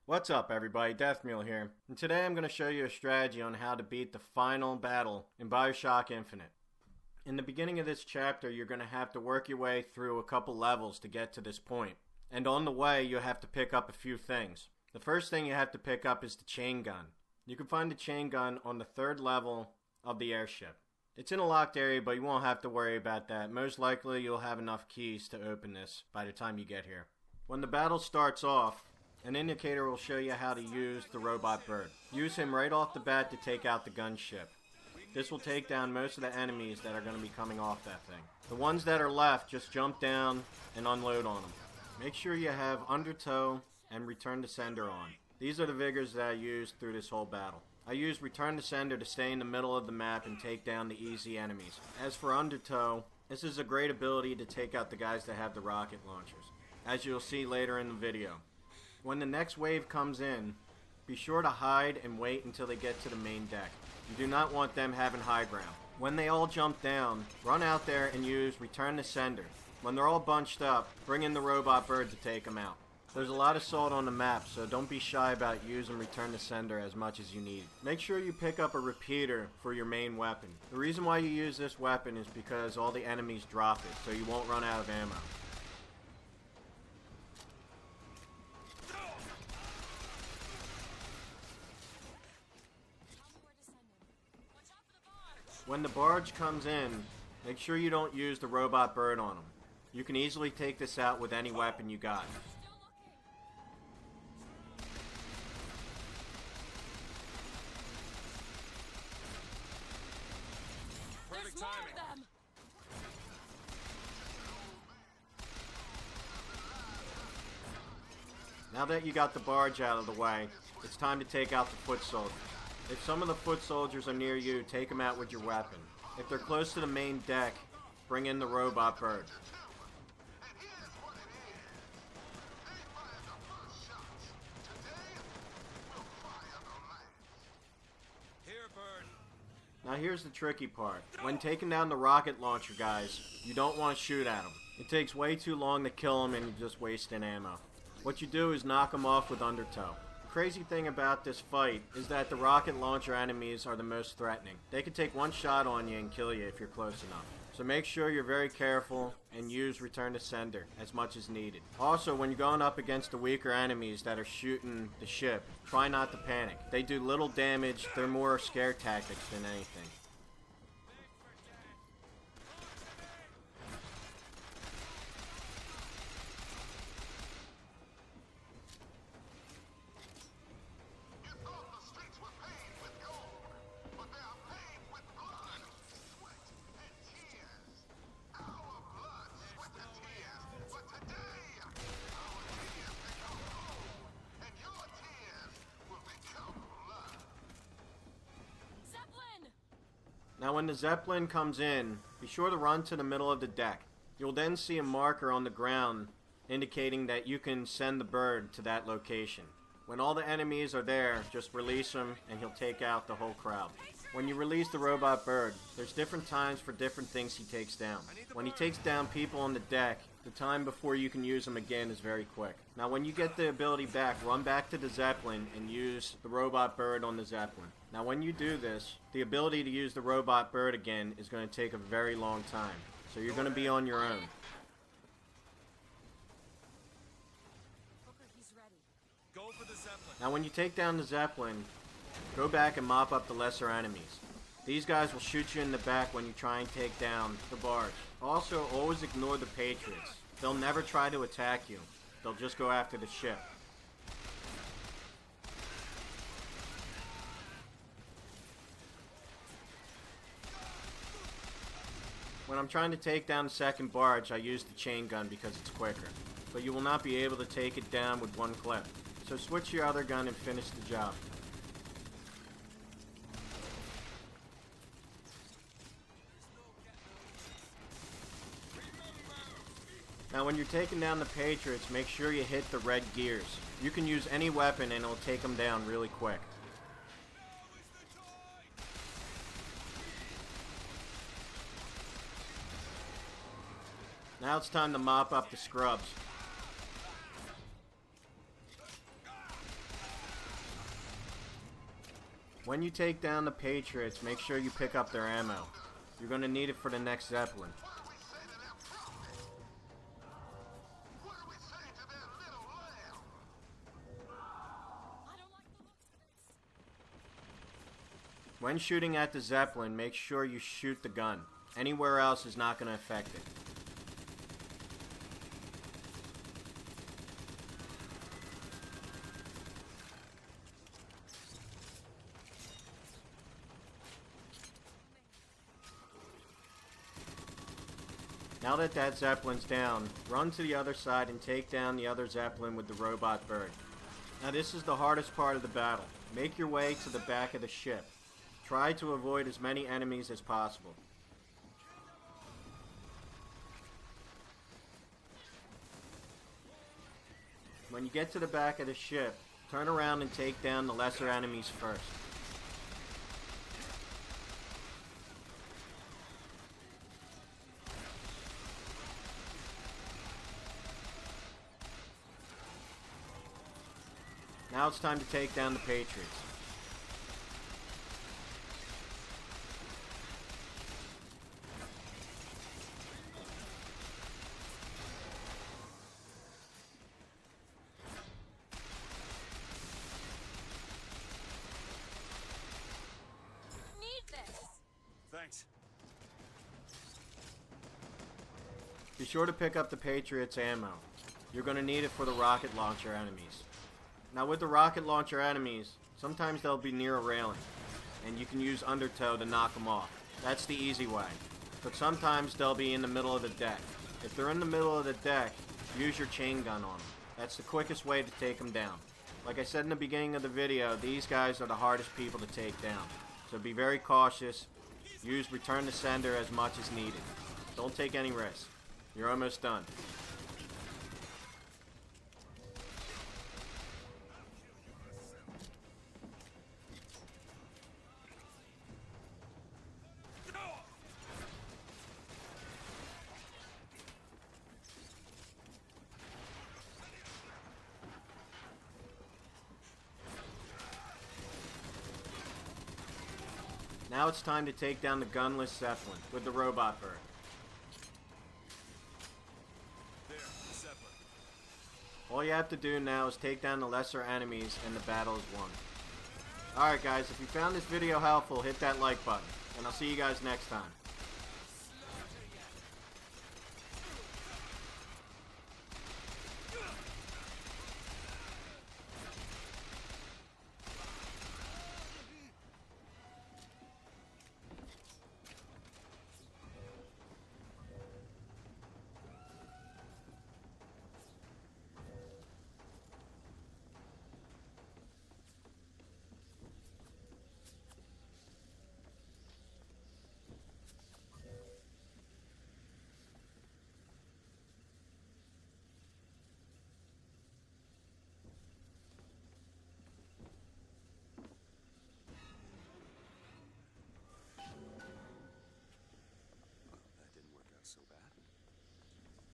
What's up everybody, Deathmeal here, and today I'm going to show you a strategy on how to beat the final battle in Bioshock Infinite. In the beginning of this chapter, you're going to have to work your way through a couple levels to get to this point. And on the way, you'll have to pick up a few things. The first thing you have to pick up is the chain gun. You can find the chain gun on the 3rd level of the airship. It's in a locked area, but you won't have to worry about that. Most likely, you'll have enough keys to open this by the time you get here. When the battle starts off, an indicator will show you how to use the robot bird. Use him right off the bat to take out the gunship. This will take down most of the enemies that are going to be coming off that thing. The ones that are left, just jump down and unload on them. Make sure you have undertow and return to sender on. These are the vigors that I used through this whole battle. I used return to sender to stay in the middle of the map and take down the easy enemies. As for undertow, this is a great ability to take out the guys that have the rocket launchers, as you'll see later in the video. When the next wave comes in, be sure to hide and wait until they get to the main deck. You do not want them having high ground. When they all jump down, run out there and use return to sender. When they're all bunched up, bring in the robot bird to take them out. There's a lot of salt on the map, so don't be shy about using return to sender as much as you need. Make sure you pick up a repeater for your main weapon. The reason why you use this weapon is because all the enemies drop it, so you won't run out of ammo. When the barge comes in, make sure you don't use the robot bird on them. You can easily take this out with any weapon you got. Perfect timing. Now that you got the barge out of the way, it's time to take out the foot soldiers. If some of the foot soldiers are near you, take them out with your weapon. If they're close to the main deck, bring in the robot bird. Here, bird. Now here's the tricky part. When taking down the rocket launcher guys, you don't want to shoot at them. It takes way too long to kill them and you're just wasting ammo. What you do is knock them off with undertow. The crazy thing about this fight is that the rocket launcher enemies are the most threatening. They can take one shot on you and kill you if you're close enough. So make sure you're very careful and use return to sender as much as needed. Also, when you're going up against the weaker enemies that are shooting the ship, try not to panic. They do little damage, they're more scare tactics than anything. Now when the Zeppelin comes in, be sure to run to the middle of the deck. You'll then see a marker on the ground indicating that you can send the bird to that location. When all the enemies are there, just release him and he'll take out the whole crowd. When you release the robot bird, there's different times for different things he takes down. When he takes down people on the deck, the time before you can use him again is very quick. Now when you get the ability back, run back to the Zeppelin and use the robot bird on the Zeppelin. Now when you do this, the ability to use the robot bird again is going to take a very long time. So you're going to be on your own. Go for the Zeppelin. Now when you take down the Zeppelin, go back and mop up the lesser enemies. These guys will shoot you in the back when you try and take down the barge. Also, always ignore the patriots. They'll never try to attack you. They'll just go after the ship. When I'm trying to take down the second barge, I use the chain gun because it's quicker. But you will not be able to take it down with one clip. So switch your other gun and finish the job. Now when you're taking down the patriots, make sure you hit the red gears. You can use any weapon and it'll take them down really quick. Now it's time to mop up the scrubs. When you take down the Patriots, make sure you pick up their ammo. You're going to need it for the next Zeppelin. When shooting at the Zeppelin, make sure you shoot the gun. Anywhere else is not going to affect it. Now that Zeppelin's down, run to the other side and take down the other Zeppelin with the robot bird. Now this is the hardest part of the battle. Make your way to the back of the ship. Try to avoid as many enemies as possible. When you get to the back of the ship, turn around and take down the lesser enemies first. Now it's time to take down the Patriots. Thanks. Be sure to pick up the Patriots' ammo. You're going to need it for the rocket launcher enemies. Now with the rocket launcher enemies, sometimes they'll be near a railing, and you can use undertow to knock them off. That's the easy way. But sometimes they'll be in the middle of the deck. If they're in the middle of the deck, use your chain gun on them. That's the quickest way to take them down. Like I said in the beginning of the video, these guys are the hardest people to take down. So be very cautious. Use return to sender as much as needed. Don't take any risks. You're almost done. Now it's time to take down the gunless Zeppelin with the robot bird. There, the Zeppelin. All you have to do now is take down the lesser enemies and the battle is won. Alright guys, if you found this video helpful, hit that like button, and I'll see you guys next time.